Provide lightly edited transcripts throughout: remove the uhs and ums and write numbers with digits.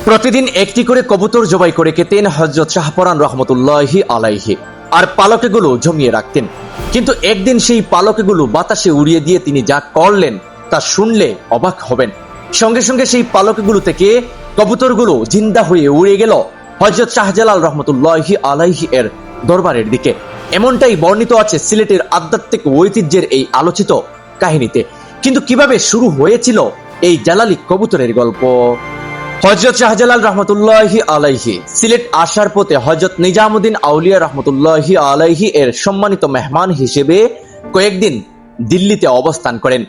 প্রতিদিন একটি করে কবুতর জবাই করে খেতেন হযরত শাহপরান রহমতুল্লাহি আলাইহি, আর পালকেগুলো জমিয়ে রাখতেন। কিন্তু একদিন সেই পালকেগুলো বাতাসে উড়িয়ে দিয়ে তিনি যা করলেন তা শুনলে অবাক হবেন। সঙ্গে সঙ্গে সেই পালকেগুলো থেকে কবুতরগুলো জিন্দা হয়ে উড়ে গেল হযরত শাহজালাল রহমতুল্লাহি আলাইহি এর দরবারের দিকে। এমনটাই বর্ণিত আছে সিলেটের আধ্যাত্মিক ঐতিহ্যের এই আলোচিত কাহিনীতে। কিন্তু কিভাবে শুরু হয়েছিল এই জালালি কবুতরের গল্প? হযরত শাহজালাল রহমতুল্লাহি আলাইহি সিলেট আসার পথে হযরত নিজামুদ্দিন আউলিয়া রহমতুল্লাহি আলাইহি এর সম্মানিত মেহমান হিসেবে কয়েকদিন দিল্লিতে অবস্থান করেন।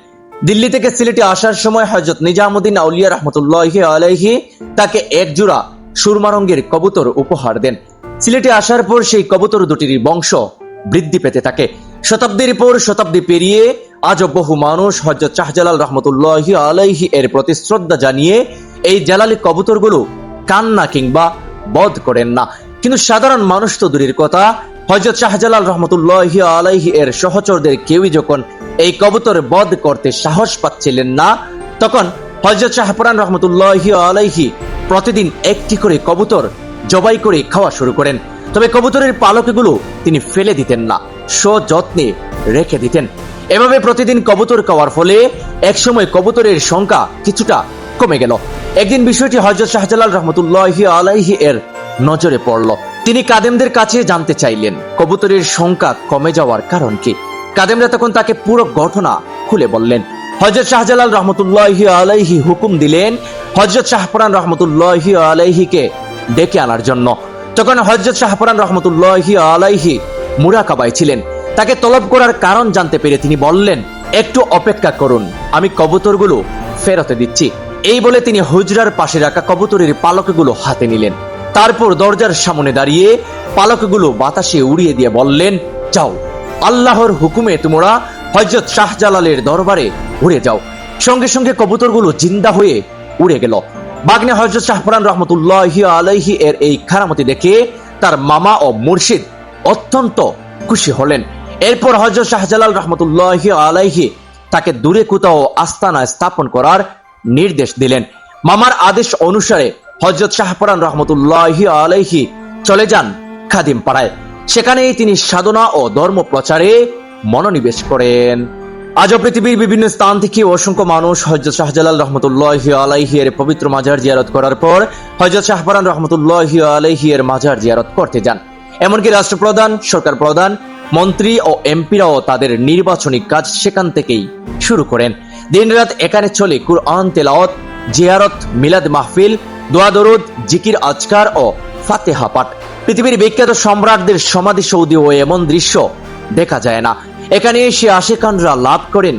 দিল্লি থেকে সিলেটে আসার সময় হযরত নিজামুদ্দিন আউলিয়া রহমতুল্লাহি আলাইহি তাকে এক জোড়া সুরমা রঙের কবুতর উপহার দেন। সিলেটে আসার পর সেই কবুতর দুটির বংশ বৃদ্ধি পেতে থাকে। শতাব্দীর পর শতাব্দী পেরিয়ে আজও বহু মানুষ হযরত শাহজালাল রহমতুল্লাহি আলাইহি এর প্রতি শ্রদ্ধা জানিয়ে এই জালালি কবুতরগুলো কান্না কিংবা বধ করেন না। কিন্তু সাধারণ মানুষ তো দূরের কথা, হযরত শাহজালাল রহমতুল্লাহি আলাইহি এর সহচরদের কেউই যখন এই কবুতর বধ করতে সাহস পাচ্ছিলেন না, তখন হযরত শাহপরান রহমতুল্লাহি আলাইহি প্রতিদিন একটি করে কবুতর জবাই করে খাওয়া শুরু করেন। তবে কবুতরের পালকগুলো তিনি ফেলে দিতেন না, সযত্নে রেখে দিতেন। এভাবে প্রতিদিন কবুতর খাওয়ার ফলে একসময় কবুতরের সংখ্যা কিছুটা কমে গেল। একদিন বিষয়টি হযরত শাহজালাল রহমতুল্লাহি আলাইহি এর নজরে পড়ল। তিনি কাদেমদের কাছে জানতে চাইলেন কবুতরের সংখ্যা কমে যাওয়ার কারণ কি। কাদেমরা তখন তাকে পুরো ঘটনা খুলে বললেন। হযরত শাহজালাল রহমতুল্লাহি আলাইহি হুকুম দিলেন হযরত শাহপরান রহমতুল্লাহি আলাইহিকে ডেকে আনার জন্য। তখন হযরত শাহপরান রহমতুল্লাহি আলাইহি মুরাকাবায় ছিলেন। তাকে তলব করার কারণ জানতে পেরে তিনি বললেন, একটু অপেক্ষা করুন, আমি কবুতরগুলো ফেরত দিচ্ছি। এই বলে তিনি হুজরার পাশে রাখা কবুতরের পালকগুলো হাতে নিলেন। তারপর দরজার সামনে দাঁড়িয়ে পালকগুলো বাতাসে উড়িয়ে দিয়ে বললেন, যাও, আল্লাহর হুকুমে তোমরা হযরত শাহজালালের দরবারে উড়ে যাও। সঙ্গে সঙ্গে কবুতরগুলো জিন্দা হয়ে উড়ে গেল। বাগনে হযরত শাহপরান রহমতুল্লাহি আলাইহি এর এই কারামতি দেখে তার মামা ও মুর্শিদ অত্যন্ত খুশি হলেন। এরপর হযরত শাহজালাল রহমতুল্লাহি আলাইহি তাকে দূরে কোথাও আস্তানা স্থাপন করার নির্দেশ দিলেন। মামার আদেশ অনুসারে হযরত শাহপরান রহমতুল্লাহি আলাইহি চলে যান খাদিম পাড়ায়। সেখানেই তিনি সাধনা ও ধর্ম প্রচারে মনোনিবেশ করেন। আজও পৃথিবীর বিভিন্ন স্থান থেকে অসংখ্য মানুষ হযরত শাহজালাল রহমতুল্লাহি আলাইহি এর পবিত্র মাজার জিয়ারত করার পর হযরত শাহপরান রহমতুল্লাহি আলাইহি এর মাজার জিয়ারত করতে যান। এমনকি রাষ্ট্রপ্রধান, সরকার প্রধান, মন্ত্রী ও এমপিরাও তাদের নির্বাচনী কাজ সেখান থেকেই শুরু করেন। দিনরাত এখানে চলে কুরআন তেলাওয়াত, জিয়ারত, মিলাদ মাহফিল, দোয়া দরুদ, জিকির আজকার ও ফাতিহা পাঠ। পৃথিবীর বিখ্যাত সম্রাটদের সমাধিসৌধেও এমন দৃশ্য দেখা যায় না। এখানে এসে আশিকানরা লাভ করেন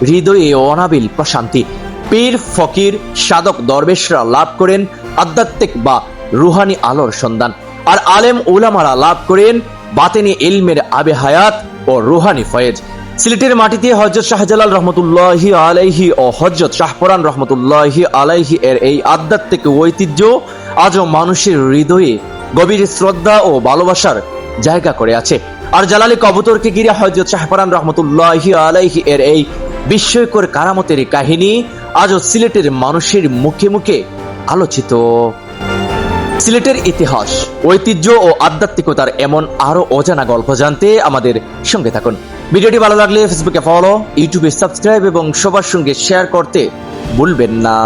হৃদয়ে অনাবিল প্রশান্তি। পীর, ফকির, সাধক, দরবেশরা লাভ করেন আধ্যাত্মিক বা রুহানি আলোর সন্ধান। আর আলেম উলামারা লাভ করেন বাতেনি ইলমের আবে হায়াত ও রুহানি ফয়েজ। সিলেটের মাটিতে হযরত শাহজালাল রহমতুল্লাহি আলাইহি ও হযরত শাহপরান রহমতুল্লাহি আলাইহি এর এই আধ্যাত্মিক ঐতিহ্য আজও মানুষের হৃদয়ে গভীর শ্রদ্ধা ও ভালোবাসার জায়গা করে আছে। আর জালালি কবুতরকে ঘিরে হযরত শাহপরান রহমতুল্লাহি আলাইহি এর এই বিস্ময়কর কারামতের কাহিনী আজও সিলেটের মানুষের মুখে মুখে আলোচিত। সিলেটের ইতিহাস, ঐতিহ্য ও আধ্যাত্মিকতার এমন আরো অজানা গল্প জানতে আমাদের সঙ্গে থাকুন। ভিডিওটি ভালো লাগলে ফেসবুকে ফলো, ইউটিউবে সাবস্ক্রাইব এবং সবার সঙ্গে শেয়ার করতে ভুলবেন না।